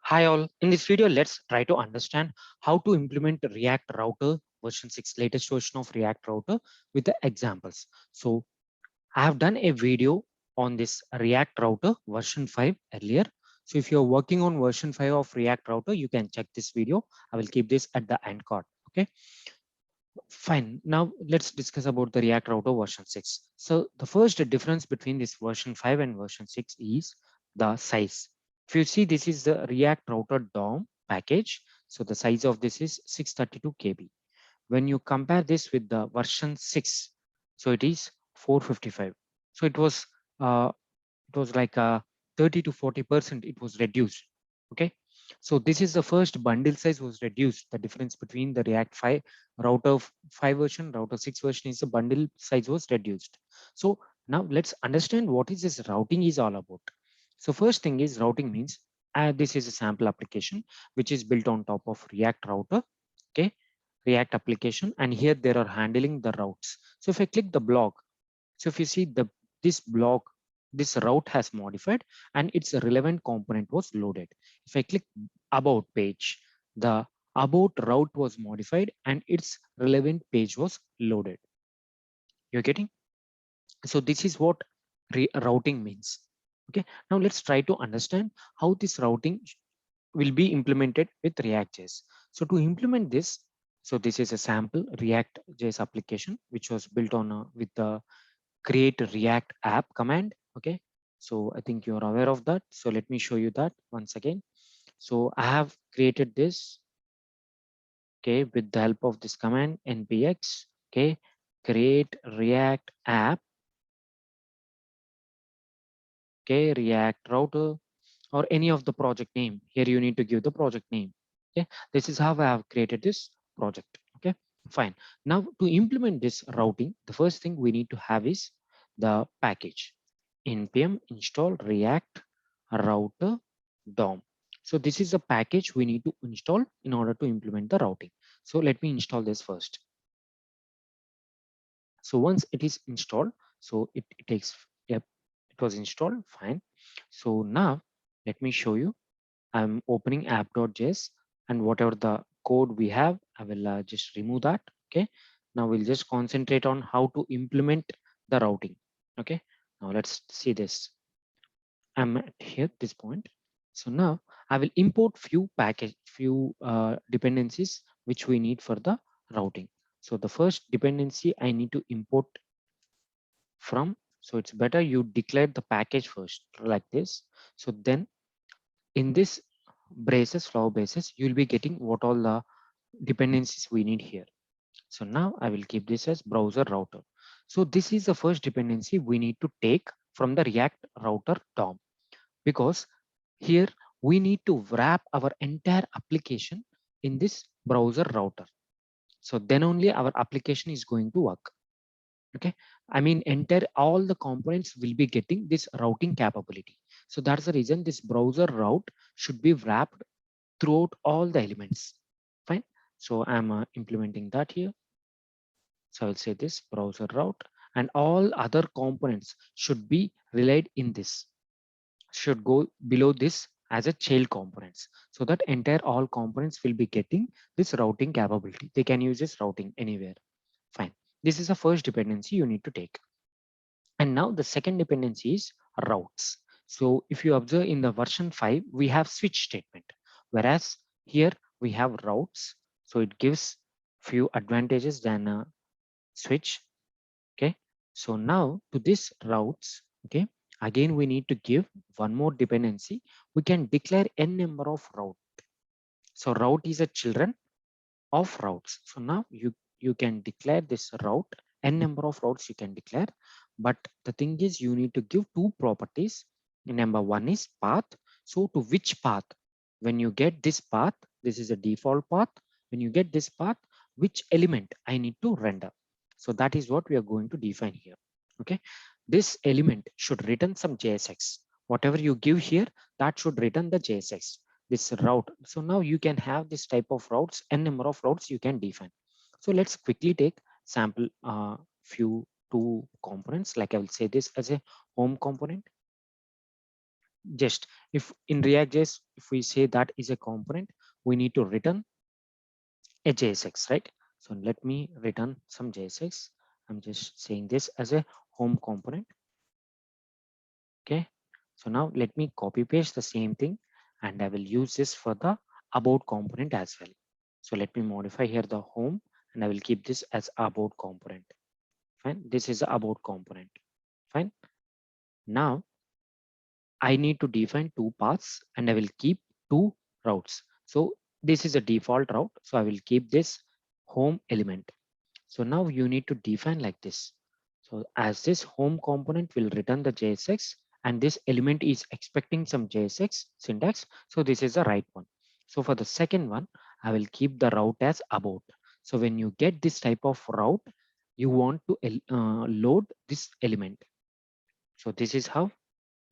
Hi all, in this video, let's try to understand how to implement React Router version 6, latest version of React Router with the examples. So I have done a video on this React Router version 5 earlier. So if you're working on version 5 of React Router, you can check this video. I will keep this at the end card. Okay, fine. Now let's discuss about the React Router version 6. So the first difference between this version 5 and version 6 is the size. If you see, this is the React Router DOM package. So the size of this is 632 KB. When you compare this with the version 6, so it is 455. So it was like 30 to 40% it was reduced. Okay, so this is the first bundle size was reduced. The difference between the React 5 router 5 version, router 6 version is the bundle size was reduced. So now let's understand what is this routing is all about. So first thing is routing means this is a sample application which is built on top of React Router. Okay, React application, and here there are handling the routes. So if I click the block, so if you see this block, this route has modified and its relevant component was loaded. If I click about page, the about route was modified and its relevant page was loaded. You're getting? So this is what routing means. Okay, now let's try to understand how this routing will be implemented with reactjs. So to implement this, so this is a sample reactjs application which was built on with the create react app command. Okay, so I think you're aware of that. So let me show you that once again. So I have created this, okay, with the help of this command npx, okay, create react app, okay, react router, or any of the project name. Here you need to give the project name. Okay, this is how I have created this project. Okay, fine. Now to implement this routing, the first thing we need to have is the package npm install react router dom. So this is the package we need to install in order to implement the routing. So let me install this first. So once it is installed, so it takes, yep, it was installed, fine. So now let me show you. I'm opening app.js, and whatever the code we have, I will just remove that. Okay, now we'll just concentrate on how to implement the routing. Okay, now let's see this. I'm at here this point. So now I will import few dependencies which we need for the routing. So the first dependency I need to import from, so it's better you declare the package first like this. So then in this braces, flower bases, you'll be getting what all the dependencies we need here. So now I will keep this as browser router. So this is the first dependency we need to take from the React router DOM, because here we need to wrap our entire application in this browser router. So then only our application is going to work. Okay, I mean entire all the components will be getting this routing capability. So that's the reason this browser route should be wrapped throughout all the elements. Fine. So I'm implementing that here. So I'll say this browser route, and all other components should be relayed in this, should go below this as a child components, so that entire all components will be getting this routing capability. They can use this routing anywhere. Fine. This is the first dependency you need to take. And now the second dependency is routes. So if you observe in the version 5, we have switch statement, whereas here we have routes. So it gives few advantages than a switch. Okay. So now to this routes, okay, again we need to give one more dependency. We can declare n number of route. So route is a children of routes. So now you can declare this route, n number of routes you can declare, but the thing is you need to give two properties. Number one is path. So to which path, when you get this path, this is a default path. When you get this path, which element I need to render. So that is what we are going to define here. Okay, this element should return some JSX. Whatever you give here, that should return the JSX, this route. So now you can have this type of routes, n number of routes you can define. So let's quickly take sample few two components. Like I will say this as a home component. just if in reactjs, if we say that is a component, we need to return a JSX, right? So let me return some JSX. I'm just saying this as a home component. Okay. So now let me copy paste the same thing and I will use this for the about component as well. So let me modify here the home and I will keep this as about component. Fine. This is the about component. Fine. Now I need to define two paths and I will keep two routes. So this is a default route. So I will keep this home element. So now you need to define like this. So as this home component will return the JSX and this element is expecting some JSX syntax. So this is the right one. So for the second one, I will keep the route as about. So when you get this type of route, you want to load this element. So this is how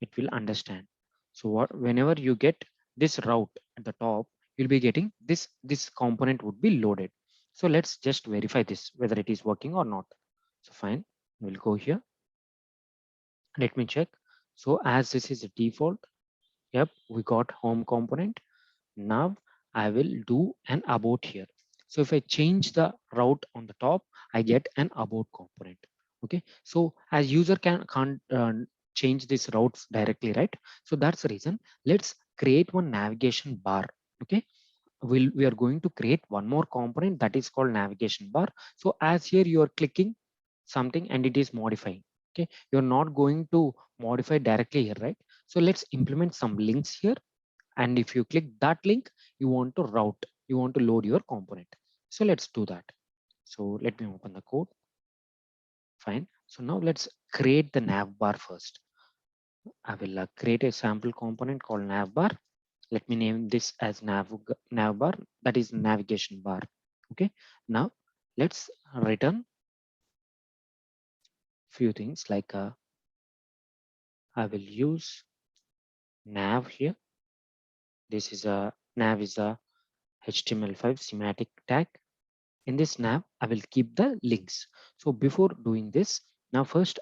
it will understand. So whenever you get this route at the top, you'll be getting this component would be loaded. So let's just verify this whether it is working or not. So fine, we'll go here. Let me check. So as this is a default, yep, we got home component. Now I will do an about here. So if I change the route on the top, I get an about component. Okay. So as user can't change these routes directly, right? So that's the reason. Let's create one navigation bar. Okay. We are going to create one more component that is called navigation bar. So as here you are clicking something and it is modifying. Okay. You're not going to modify directly here, right? So let's implement some links here, and if you click that link, you want to route, you want to load your component. So let's do that. So let me open the code. Fine. So now let's create the nav bar first. I will create a sample component called nav bar. Let me name this as nav bar, that is navigation bar. Okay. Now let's return few things like I will use nav here. This is a nav is a HTML5 semantic tag. In this nav, I will keep the links. So before doing this, now first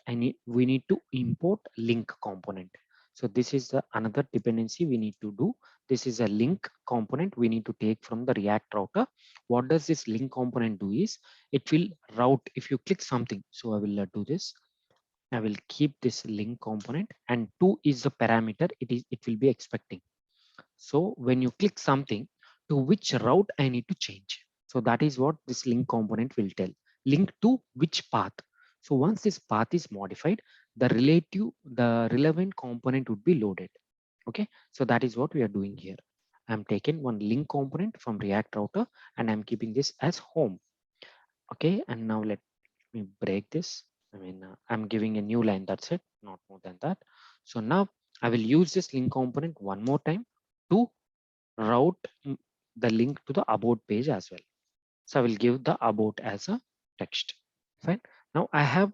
we need to import link component. So this is the another dependency we need to do. This is a link component we need to take from the React router. What does this link component do is it will route if you click something. So I will do this. I will keep this link component and 2 is the parameter it will be expecting. So when you click something, to which route I need to change. So that is what this link component will tell. Link to which path. So once this path is modified, the relevant component would be loaded. Okay. So that is what we are doing here. I'm taking one link component from React router and I'm keeping this as home. Okay. And now let me break this. I'm giving a new line. That's it. Not more than that. So now I will use this link component one more time to route the link to the about page as well. So I will give the about as a text. Fine. Now I have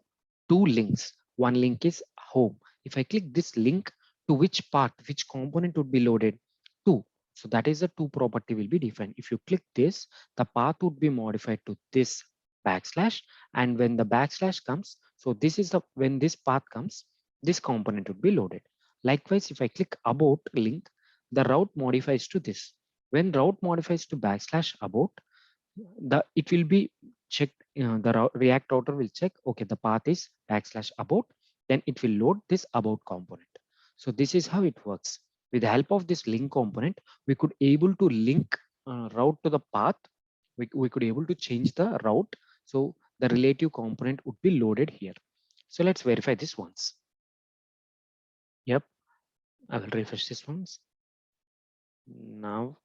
two links. One link is home. If I click this link, to which part, which component would be loaded? To. So that is the to property will be defined. If you click this, the path would be modified to this backslash. And when the backslash comes, so this is the when this path comes, this component would be loaded. Likewise, if I click about link, the route modifies to this. When route modifies to backslash about, the it will be checked. The React router will check. Okay, the path is backslash about. Then it will load this about component. So this is how it works. With the help of this link component, we could able to link route to the path. We could able to change the route. So the relative component would be loaded here. So let's verify this once. Yep, I will refresh this once. Now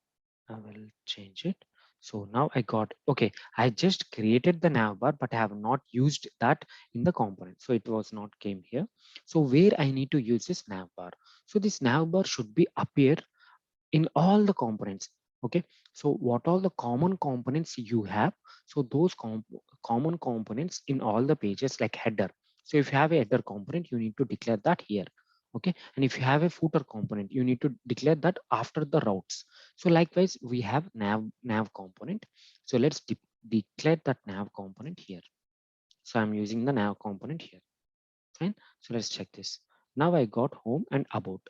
I will change it. So now I got, okay, I just created the nav bar, but I have not used that in the component. So it was not came here. So where I need to use this nav bar. So this nav bar should be appear in all the components. Okay, so what all the common components you have, so those common components in all the pages like header. So if you have a header component, you need to declare that here. Okay, and if you have a footer component, you need to declare that after the routes. So likewise we have nav component. So let's declare that nav component here. So I'm using the nav component here. Fine. So let's check this. Now I got home and about.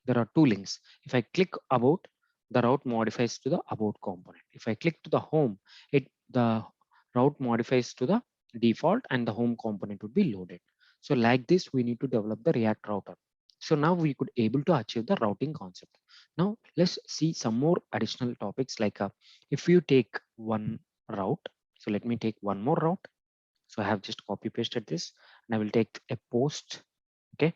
there are two links. If I click about, the route modifies to the about component. If I click to the home, the route modifies to the default and the home component would be loaded. So like this, we need to develop the React router. So now we could able to achieve the routing concept. Now let's see some more additional topics like if you take one route. So let me take one more route. So I have just copy pasted this and I will take a post. Okay,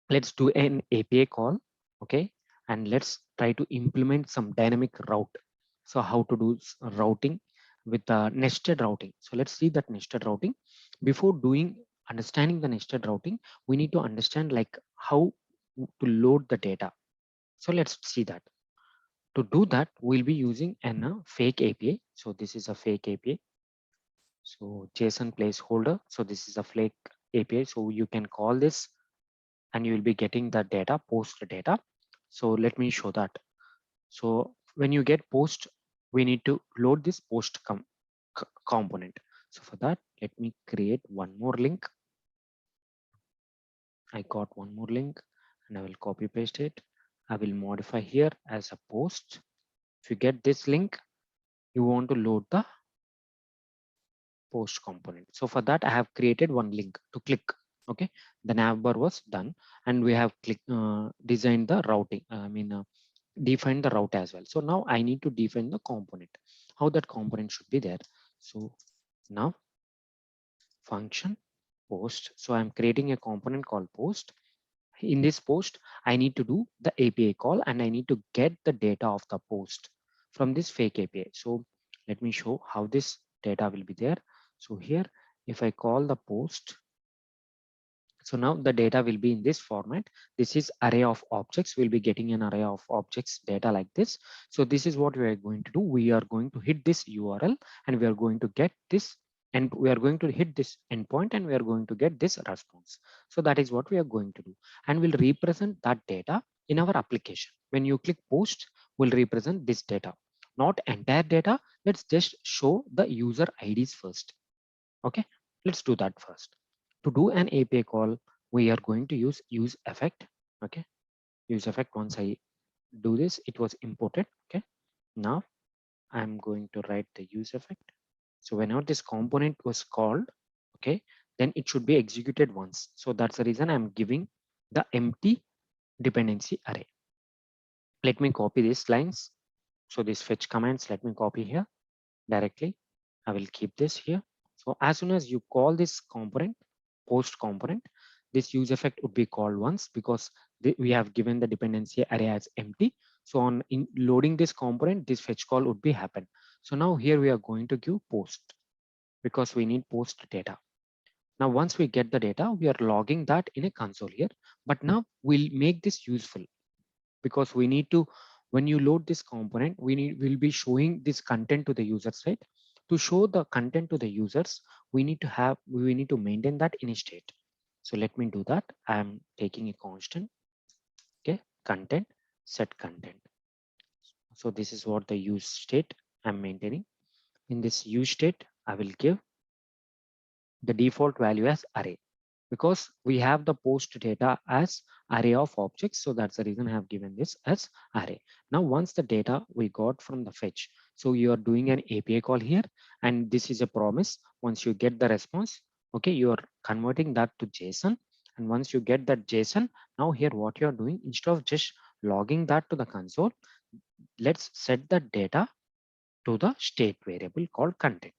let's do an API call. Okay, and let's try to implement some dynamic route. So how to do routing with nested routing. So let's see that nested routing. Before doing understanding the nested routing, we need to understand like how to load the data. So let's see that. To do that, we'll be using an fake API. So this is a fake API. So JSON placeholder. So this is a fake API. So you can call this and you will be getting the data, post data. So let me show that. So when you get post, we need to load this post component. So for that, let me create one more link. I got one more link and I will copy paste it. I will modify here as a post. If you get this link, you want to load the post component. So for that, I have created one link to click. Okay, the nav bar was done and we have designed the routing. Define the route as well. So now I need to define the component, how that component should be there. So now function post. So I'm creating a component called post. In this post, I need to do the API call and I need to get the data of the post from this fake API. So let me show how this data will be there. So here, if I call the post, so now the data will be in this format. This is array of objects. We'll be getting an array of objects data like this. So this is what we are going to do. We are going to hit this URL and we are going to get this, and we are going to hit this endpoint and we are going to get this response. So that is what we are going to do. And we'll represent that data in our application. When you click post, we'll represent this data, not entire data. Let's just show the user IDs first. Okay, let's do that first. To do an API call, we are going to use effect. Okay, use effect. Once I do this, it was imported. Okay, now I'm going to write the use effect. So whenever this component was called, okay, then it should be executed once. So that's the reason I'm giving the empty dependency array. Let me copy these lines. So these fetch commands, let me copy here directly. I will keep this here. So as soon as you call this component, post component, this use effect would be called once because we have given the dependency array as empty. So on in loading this component, this fetch call would be happen. So now here we are going to give post because we need post data. Now, once we get the data, we are logging that in a console here. But now we'll make this useful because we need to, when you load this component, we'll be showing this content to the users, right? To show the content to the users, we need to maintain that in a state. So let me do that. I'm taking a constant, okay, content, set content. So this is what the use state I'm maintaining. In this use state, I will give the default value as array, because we have the post data as array of objects. So that's the reason I have given this as array. Now, once the data we got from the fetch, so you are doing an API call here, and this is a promise. Once you get the response, okay, you are converting that to JSON. And once you get that JSON, now here what you are doing, instead of just logging that to the console, let's set the data to the state variable called content.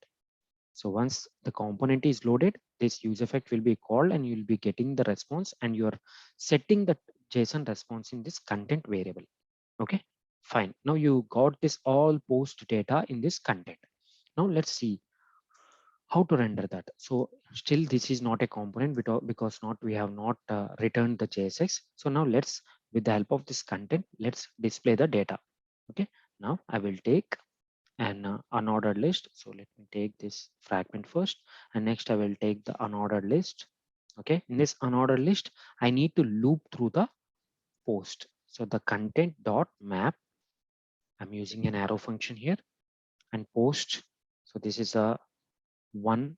So once the component is loaded, this use effect will be called and you'll be getting the response, and you're setting the JSON response in this content variable. Okay, fine. Now you got this all post data in this content. Now let's see how to render that. So still this is not a component because not we have not returned the JSX. So now let's, with the help of this content, let's display the data. Okay, now I will take an unordered list. So let me take this fragment first, and next I will take the unordered list. Okay, in this unordered list, I need to loop through the post. So the content dot map, I'm using an arrow function here, and post. So this is a one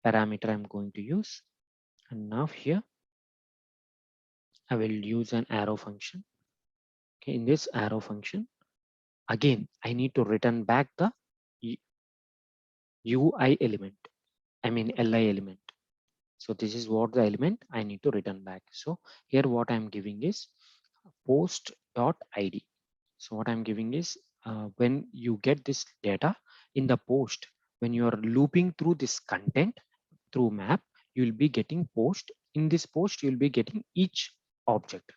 parameter I'm going to use. And now here I will use an arrow function. Okay, in this arrow function, again, I need to return back the UI element, I mean LI element. So this is what the element I need to return back. So here what I'm giving is post.id. So what I'm giving is when you get this data in the post, when you are looping through this content through map, you will be getting post. In this post, you will be getting each object.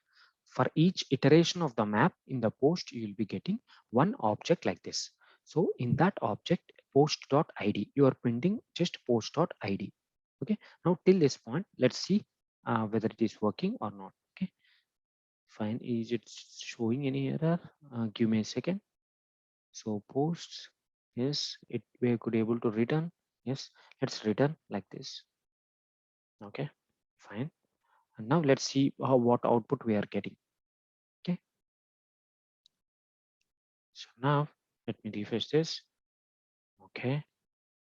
For each iteration of the map in the post, you will be getting one object like this. So in that object post.id, you are printing just post.id. Okay, now till this point, let's see whether it is working or not. Okay, fine. Is it showing any error? Give me a second. So posts, yes, we could able to return. Yes, let's return like this. Okay, fine. And now let's see what output we are getting. Okay, so now let me refresh this. Okay,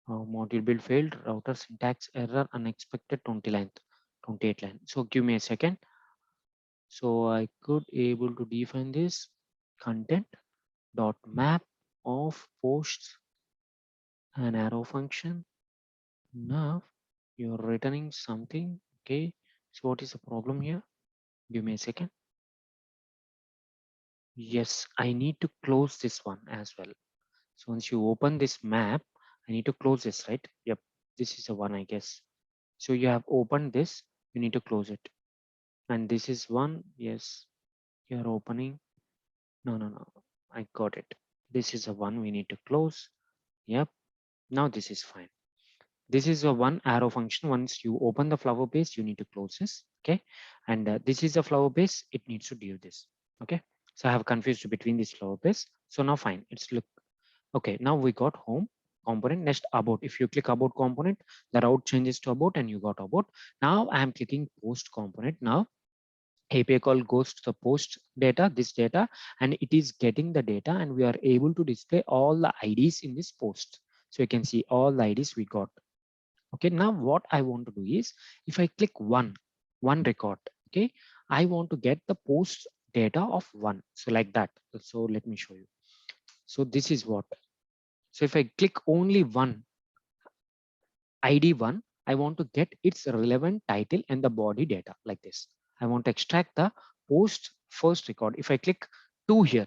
module build failed, router syntax error, unexpected 20 line, 28 line. So give me a second. So I could able to define this content dot map of posts and arrow function. Now you're returning something. Okay, so what is the problem here? Give me a second. Yes, I need to close this one as well. So once you open this map, I need to close this, right? Yep, this is the one, I guess. So you have opened this, you need to close it. And this is one, yes, you're opening. No, I got it. This is the one we need to close. Yep, now this is fine. This is a one arrow function. Once you open the flower base, you need to close this. Okay, and this is a flower base. It needs to do this. Okay, so I have confused between this flower base. So now fine. It's look okay. Now we got home component. Next about. If you click about component, the route changes to about, and you got about. Now I am clicking post component. Now API call goes to the post data, this data, and it is getting the data, and we are able to display all the IDs in this post. So you can see all the IDs we got. Okay, now what I want to do is if I click one record, okay, I want to get the post data of one. So like that. So let me show you. So this is what. So if I click only one ID one, I want to get its relevant title and the body data like this. I want to extract the post first record. If I click two here,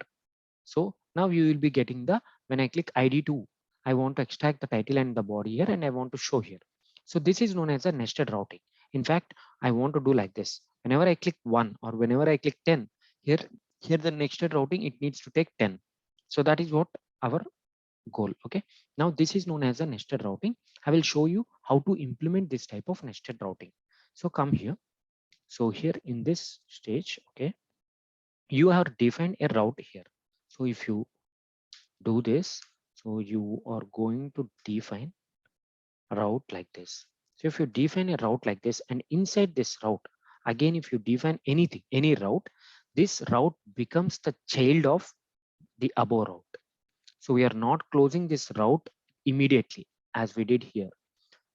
so now you will be getting the, when I click ID2, I want to extract the title and the body here, and I want to show here. So this is known as a nested routing. In fact, I want to do like this. Whenever I click one or whenever I click 10, here the nested routing, it needs to take 10. So that is what our goal. Okay. Now this is known as a nested routing. I will show you how to implement this type of nested routing. So come here. So here in this stage, okay, you have defined a route here. So if you do this, so you are going to define a route like this. So if you define a route like this, and inside this route, again, if you define anything, any route, this route becomes the child of the above route. So we are not closing this route immediately as we did here.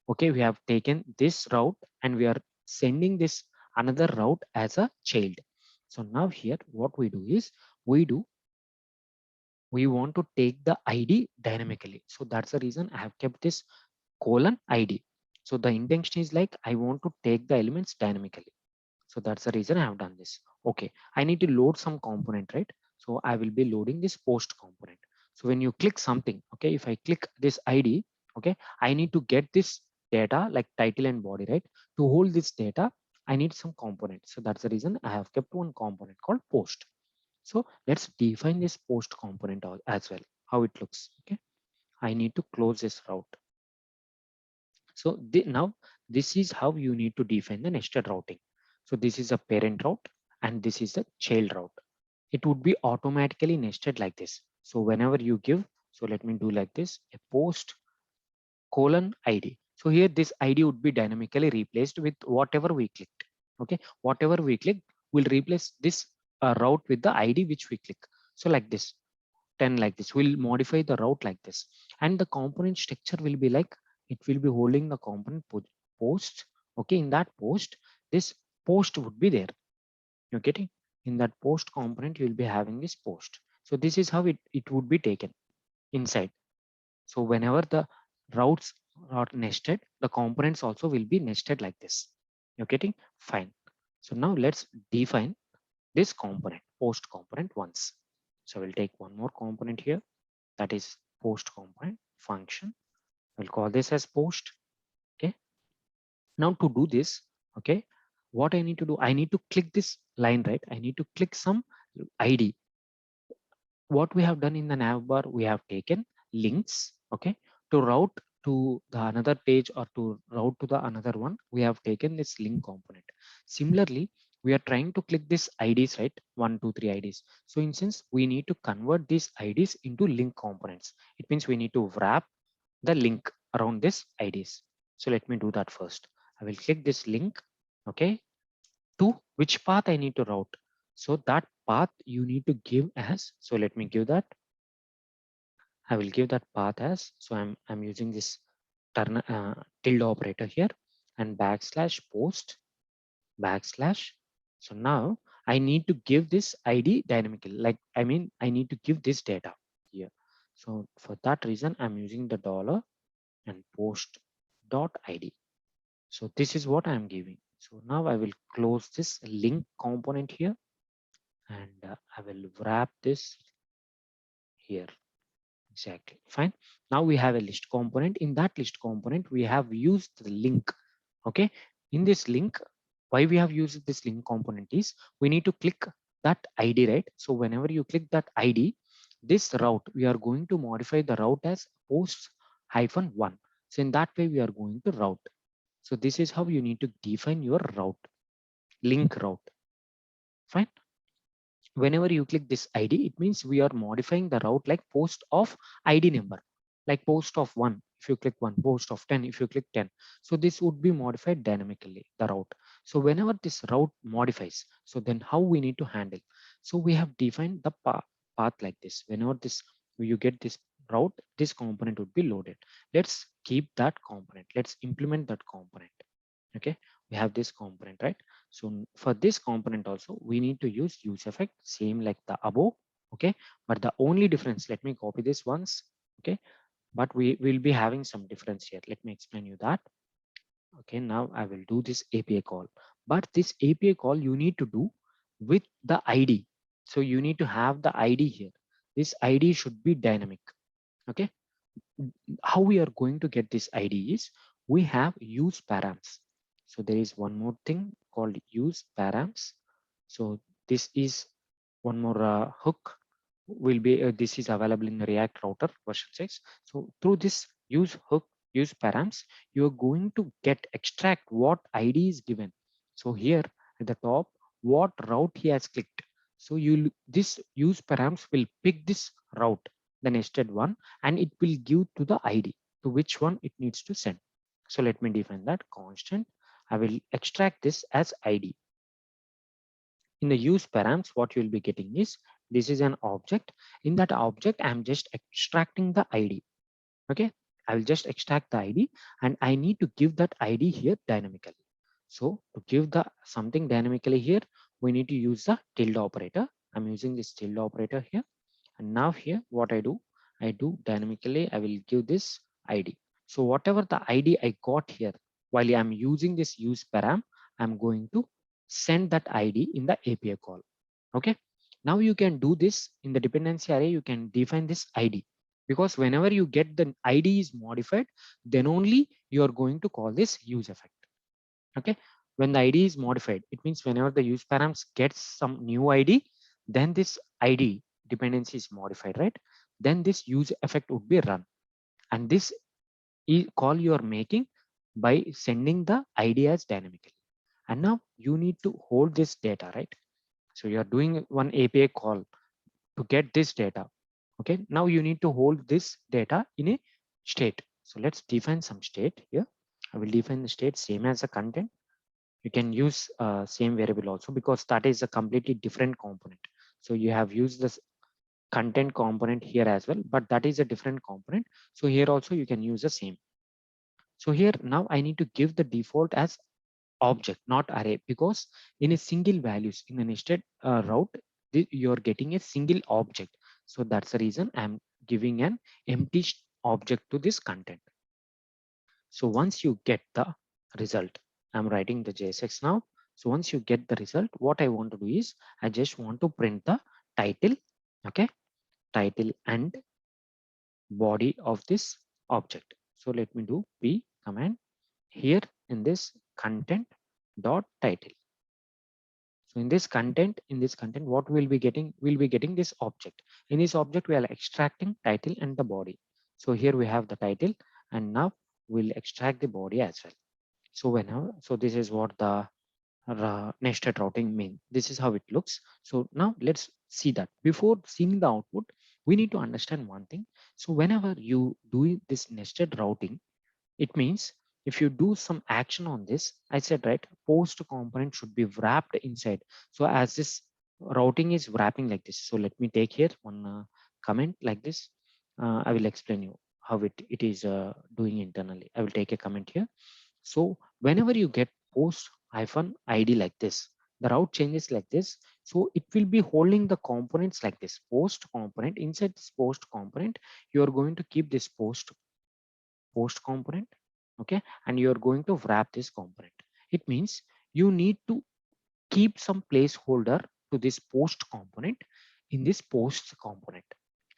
Okay, we have taken this route and we are sending this another route as a child. So now here what we do is we want to take the ID dynamically. So that's the reason I have kept this colon ID. So the intention is like I want to take the elements dynamically. So that's the reason I have done this. Okay, I need to load some component, right? So I will be loading this post component. So when you click something, okay, if I click this ID, okay, I need to get this data like title and body, right? To hold this data, I need some component. So that's the reason I have kept one component called post. So let's define this post component as well, how it looks. Okay, I need to close this route. So now this is how you need to define the nested routing. So this is a parent route and this is the child route. It would be automatically nested like this. So whenever you give, so let me do like this, a post colon ID. So here this ID would be dynamically replaced with whatever we clicked. Okay, whatever we click will replace this route with the ID which we click. So like this, 10 like this, we'll modify the route like this. And the component structure will be like, it will be holding the component post. Okay, in that post, this post would be there. You're getting? in that post component, you will be having this post. So this is how it would be taken inside. So whenever the routes are nested, the components also will be nested like this. You're getting fine. So now let's define this component, post component once. So we'll take one more component here, that is post component function. We'll call this as post. Okay. Now to do this, okay, what I need to do, I need to click this line, right? I need to click some ID. What we have done in the nav bar, we have taken links, okay, to route to the another page or to route to the another one. We have taken this link component. Similarly, we are trying to click this IDs, right? 1, 2, 3 IDs. So in sense, we need to convert these IDs into link components. It means we need to wrap the link around this IDs. So let me do that first. I will click this link, okay, to which path I need to route. So that path you need to give as, so let me give that. I will give that path as, so I'm using this tilde operator here and backslash post backslash. So now I need to give this ID dynamically, like, I mean, I need to give this data here. So for that reason, I'm using the dollar and post dot ID. So this is what I'm giving. So now I will close this link component here and I will wrap this here. Exactly. Fine. Now we have a list component. In that list component, we have used the link. Okay. In this link, why we have used this link component is we need to click that ID, right? So whenever you click that ID, this route, we are going to modify the route as post hyphen one. So in that way, we are going to route. So this is how you need to define your route, link route. Fine. Whenever you click this ID, it means we are modifying the route like post of ID number, like post of 1 if you click 1, post of 10 if you click 10. So this would be modified dynamically, the route. So whenever this route modifies, so then how we need to handle. So we have defined the path like this. Whenever this you get this route, this component would be loaded. Let's keep that component. Let's implement that component. Okay, we have this component, right? So for this component also we need to use effect, same like the above. Okay, but the only difference, let me copy this once. Okay, but we will be having some difference here. Let me explain you that. Okay, now I will do this API call, but this API call you need to do with the ID. So you need to have the ID here. This ID should be dynamic. Okay, how we are going to get this ID is we have use params. So there is one more thing called use params. So this is one more hook will be this is available in the React router version 6. So through this use hook, use params, you are going to get extract what ID is given. So here at the top, what route he has clicked. So you this use params will pick this route, the nested one, and it will give to the ID to which one it needs to send. So let me define that constant. I will extract this as ID. In the use params, what you will be getting is this is an object. In that object, I'm just extracting the ID. Okay, I will just extract the ID and I need to give that ID here dynamically. So to give the something dynamically here, we need to use the tilde operator. I'm using this tilde operator here. And now here, what I do dynamically, I will give this ID. So whatever the ID I got here, while I'm using this use param, I'm going to send that ID in the API call. Okay. Now you can do this in the dependency array. You can define this ID because whenever you get the ID is modified, then only you are going to call this use effect. Okay. When the ID is modified, it means whenever the use params gets some new ID, then this ID dependency is modified, right? Then this use effect would be run. And this call you are making by sending the ID as dynamically. And now you need to hold this data, right? So you are doing one API call to get this data. Okay, now you need to hold this data in a state. So let's define some state here. I will define the state same as the content. You can use same variable also because that is a completely different component. So you have used this content component here as well, but that is a different component. So here also you can use the same. So here now I need to give the default as object, not array, because in a single values in a nested route, you're getting a single object. So that's the reason I'm giving an empty object to this content. So once you get the result, I'm writing the JSX now. So once you get the result, what I want to do is I just want to print the title, okay, title and body of this object. So let me do p command here in this content dot title. So in this content, what we'll be getting? We'll be getting this object. In this object, we are extracting title and the body. So here we have the title, and now we'll extract the body as well. So whenever, so this is what the nested routing mean. This is how it looks. So now let's see that. Before seeing the output, we need to understand one thing. So whenever you do this nested routing, it means if you do some action on this, I said, right, post component should be wrapped inside. So as this routing is wrapping like this. So let me take here one comment like this. I will explain you how it is doing internally. I will take a comment here. So whenever you get post hyphen ID like this, the route changes like this. So it will be holding the components like this post component. Inside this post component, you are going to keep this post component, okay, and you're going to wrap this component. It means you need to keep some placeholder to this post component. In this post component,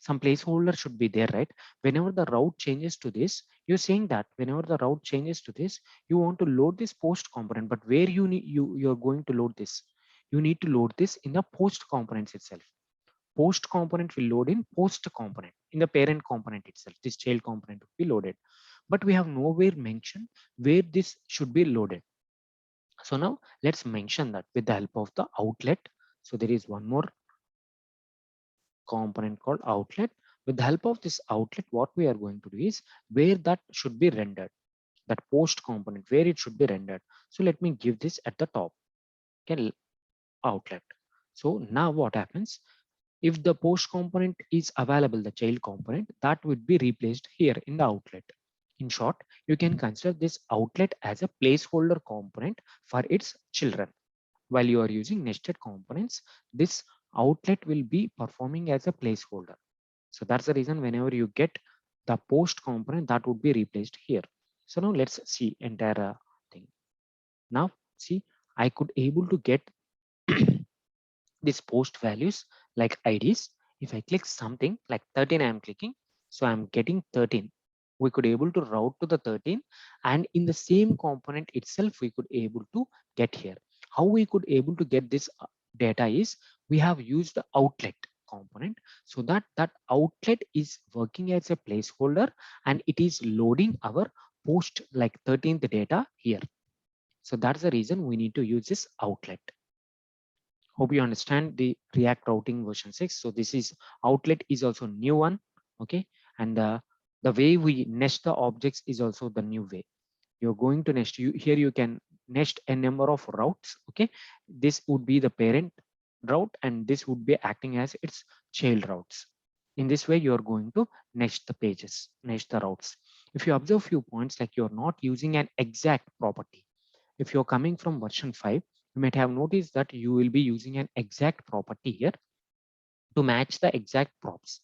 some placeholder should be there, right? Whenever the route changes to this, you're saying that whenever the route changes to this, you want to load this post component, but where you're going to load this, you need to load this in the post components itself. Post component will load in post component in the parent component itself. This child component will be loaded, but we have nowhere mentioned where this should be loaded. So now let's mention that with the help of the outlet. So there is one more component called outlet. With the help of this outlet, what we are going to do is where that should be rendered, that post component, where it should be rendered. So let me give this at the top, okay, outlet. So now what happens? If the post component is available, the child component, that would be replaced here in the outlet. In short, you can consider this outlet as a placeholder component for its children. While you are using nested components, this outlet will be performing as a placeholder. So that's the reason whenever you get the post component, that would be replaced here. So now let's see entire thing. Now see, I could able to get these post values like IDs. If I click something like 13, I am clicking, so I'm getting 13. We could able to route to the 13, and in the same component itself, we could able to get here. How we could able to get this data is we have used the outlet component, so that outlet is working as a placeholder and it is loading our post like 13th data here. So that's the reason we need to use this outlet. Hope you understand the React routing version 6. So this is outlet is also new one, okay, and the way we nest the objects is also the new way. You're going to nest, you here you can nest a number of routes, okay. This would be the parent route and this would be acting as its child routes. In this way you're going to nest the pages, nest the routes. If you observe few points, like you're not using an exact property. If you're coming from version 5, you might have noticed that you will be using an exact property here to match the exact props.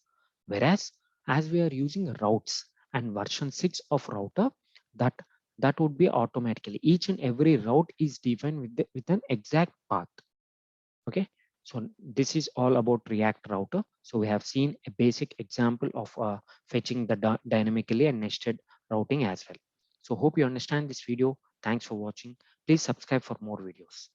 Whereas as we are using routes and version 6 of router, that that would be automatically each and every route is defined with an exact path. Okay. So this is all about React router. So we have seen a basic example of fetching the dynamically and nested routing as well. So hope you understand this video. Thanks for watching. Please subscribe for more videos.